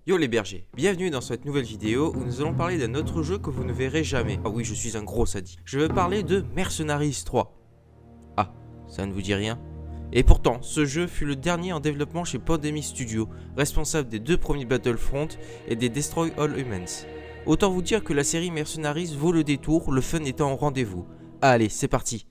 Yo les bergers, bienvenue dans cette nouvelle vidéo où nous allons parler d'un autre jeu que vous ne verrez jamais. Ah oui, je suis un gros sadique. Je veux parler de Mercenaries 3. Ah, ça ne vous dit rien? Et pourtant, ce jeu fut le dernier en développement chez Pandemic Studios, responsable des deux premiers Battlefront et des Destroy All Humans. Autant vous dire que la série Mercenaries vaut le détour, le fun étant au rendez-vous. Allez, c'est parti.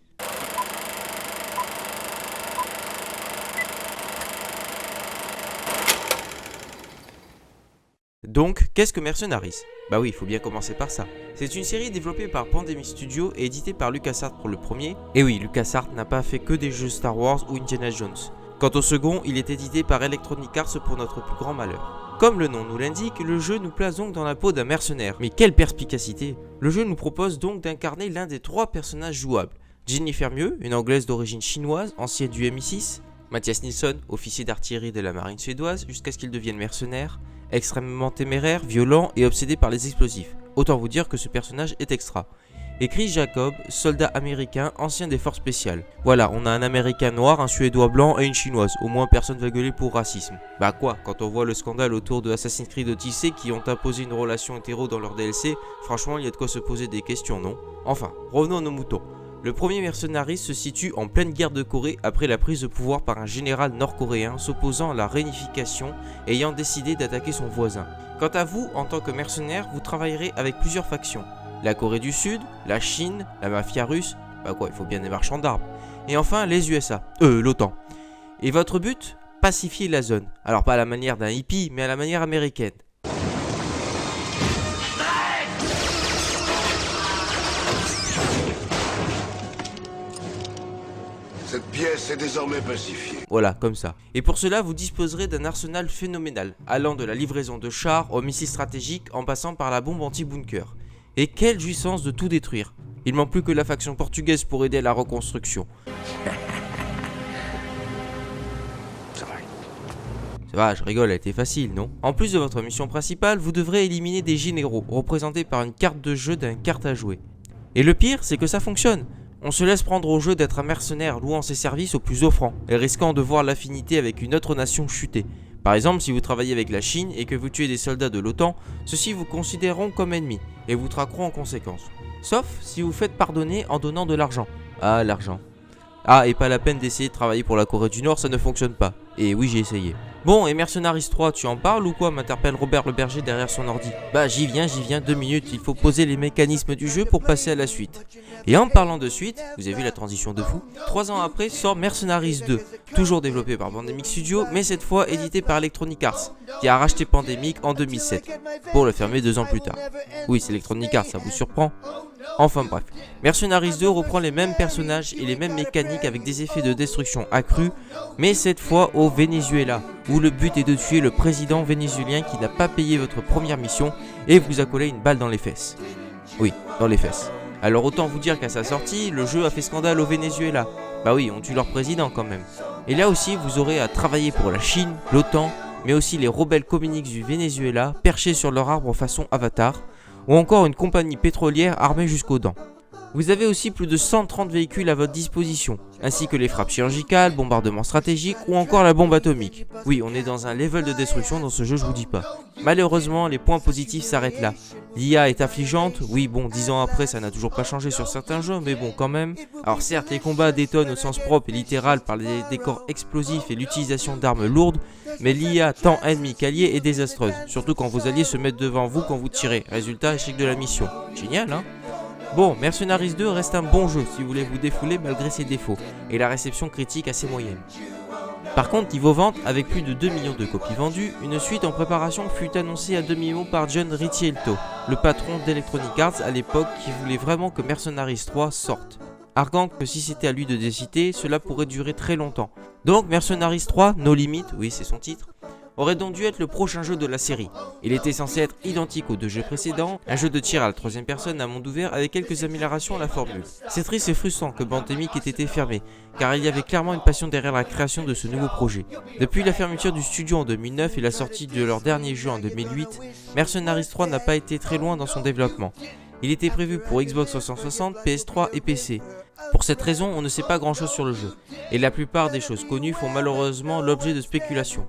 Donc, qu'est-ce que Mercenaries? Bah oui, il faut bien commencer par ça. C'est une série développée par Pandemic Studios et éditée par LucasArts pour le premier. Et oui, LucasArts n'a pas fait que des jeux Star Wars ou Indiana Jones. Quant au second, il est édité par Electronic Arts pour notre plus grand malheur. Comme le nom nous l'indique, le jeu nous place donc dans la peau d'un mercenaire. Mais quelle perspicacité! Le jeu nous propose donc d'incarner l'un des trois personnages jouables. Jennifer Mieux, une anglaise d'origine chinoise, ancienne du MI6. Mathias Nilsson, officier d'artillerie de la marine suédoise, jusqu'à ce qu'il devienne mercenaire. Extrêmement téméraire, violent et obsédé par les explosifs. Autant vous dire que ce personnage est extra. Et Chris Jacob, soldat américain, ancien des forces spéciales. Voilà, on a un américain noir, un suédois blanc et une chinoise. Au moins personne va gueuler pour racisme. Bah quoi, quand on voit le scandale autour de Assassin's Creed Odyssey qui ont imposé une relation hétéro dans leur DLC, franchement il y a de quoi se poser des questions, non? Enfin, revenons à nos moutons. Le premier Mercenaries se situe en pleine guerre de Corée après la prise de pouvoir par un général nord-coréen s'opposant à la réunification et ayant décidé d'attaquer son voisin. Quant à vous, en tant que mercenaire, vous travaillerez avec plusieurs factions. La Corée du Sud, la Chine, la mafia russe, bah quoi, il faut bien des marchands d'armes. Et enfin, les USA, l'OTAN. Et votre but? Pacifier la zone. Alors pas à la manière d'un hippie, mais à la manière américaine. Cette pièce est désormais pacifiée. Voilà, comme ça. Et pour cela, vous disposerez d'un arsenal phénoménal, allant de la livraison de chars aux missiles stratégiques en passant par la bombe anti-bunker. Et quelle jouissance de tout détruire. Il manque plus que la faction portugaise pour aider à la reconstruction. Ça va, je rigole, elle était facile, non? En plus de votre mission principale, vous devrez éliminer des généraux, représentés par une carte de jeu d'un carte à jouer. Et le pire, c'est que ça fonctionne. On se laisse prendre au jeu d'être un mercenaire louant ses services au plus offrant et risquant de voir l'affinité avec une autre nation chuter. Par exemple, si vous travaillez avec la Chine et que vous tuez des soldats de l'OTAN, ceux-ci vous considéreront comme ennemis et vous traqueront en conséquence. Sauf si vous faites pardonner en donnant de l'argent. Ah, l'argent. Ah, et pas la peine d'essayer de travailler pour la Corée du Nord, ça ne fonctionne pas. Et oui, j'ai essayé. Bon, et Mercenaries 3, tu en parles ou quoi? M'interpelle Robert le berger derrière son ordi. Bah j'y viens, 2 minutes, il faut poser les mécanismes du jeu pour passer à la suite. Et en parlant de suite, vous avez vu la transition de fou? 3 ans après sort Mercenaries 2, toujours développé par Pandemic Studios, mais cette fois édité par Electronic Arts, qui a racheté Pandemic en 2007, pour le fermer 2 ans plus tard. Oui, c'est Electronic Arts, ça vous surprend? Enfin bref, Mercenaries 2 reprend les mêmes personnages et les mêmes mécaniques avec des effets de destruction accrus, mais cette fois au Venezuela, où le but est de tuer le président vénézuélien qui n'a pas payé votre première mission et vous a collé une balle dans les fesses. Oui, dans les fesses. Alors autant vous dire qu'à sa sortie, le jeu a fait scandale au Venezuela. Bah oui, on tue leur président quand même. Et là aussi, vous aurez à travailler pour la Chine, l'OTAN, mais aussi les rebelles communiques du Venezuela, perchés sur leur arbre façon Avatar, ou encore une compagnie pétrolière armée jusqu'aux dents. Vous avez aussi plus de 130 véhicules à votre disposition, ainsi que les frappes chirurgicales, bombardements stratégiques ou encore la bombe atomique. Oui, on est dans un level de destruction dans ce jeu, je vous dis pas. Malheureusement, les points positifs s'arrêtent là. L'IA est affligeante, oui bon, 10 ans après ça n'a toujours pas changé sur certains jeux, mais bon quand même. Alors certes, les combats détonnent au sens propre et littéral par les décors explosifs et l'utilisation d'armes lourdes, mais l'IA tant ennemi qu'allié est désastreuse, surtout quand vos alliés se mettent devant vous quand vous tirez. Résultat, échec de la mission. Génial, hein? Bon, Mercenaries 2 reste un bon jeu si vous voulez vous défouler malgré ses défauts, et la réception critique assez moyenne. Par contre, niveau vente, avec plus de 2 millions de copies vendues, une suite en préparation fut annoncée à demi-mot par John Riccielto, le patron d'Electronic Arts à l'époque qui voulait vraiment que Mercenaries 3 sorte, arguant que si c'était à lui de décider, cela pourrait durer très longtemps. Donc Mercenaries 3, No Limit, oui c'est son titre, aurait donc dû être le prochain jeu de la série. Il était censé être identique aux 2 jeux précédents, un jeu de tir à la 3ème personne à monde ouvert avec quelques améliorations à la formule. C'est triste et frustrant que Pandemic ait été fermé, car il y avait clairement une passion derrière la création de ce nouveau projet. Depuis la fermeture du studio en 2009 et la sortie de leur dernier jeu en 2008, Mercenaries 3 n'a pas été très loin dans son développement. Il était prévu pour Xbox 360, PS3 et PC. Pour cette raison, on ne sait pas grand chose sur le jeu, et la plupart des choses connues font malheureusement l'objet de spéculations.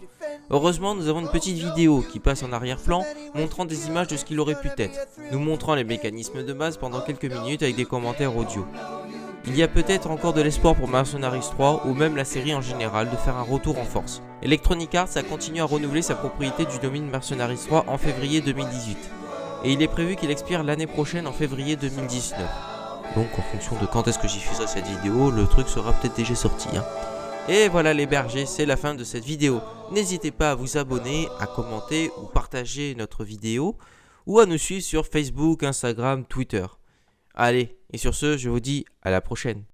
Heureusement, nous avons une petite vidéo qui passe en arrière-plan, montrant des images de ce qu'il aurait pu être, nous montrant les mécanismes de base pendant quelques minutes avec des commentaires audio. Il y a peut-être encore de l'espoir pour Mercenaries 3 ou même la série en général de faire un retour en force. Electronic Arts a continué à renouveler sa propriété du domaine Mercenaries 3 en février 2018 et il est prévu qu'il expire l'année prochaine en février 2019. Donc en fonction de quand est-ce que j'y diffuserai cette vidéo, le truc sera peut-être déjà sorti. Et voilà les bergers, c'est la fin de cette vidéo. N'hésitez pas à vous abonner, à commenter ou partager notre vidéo ou à nous suivre sur Facebook, Instagram, Twitter. Allez, et sur ce, je vous dis à la prochaine.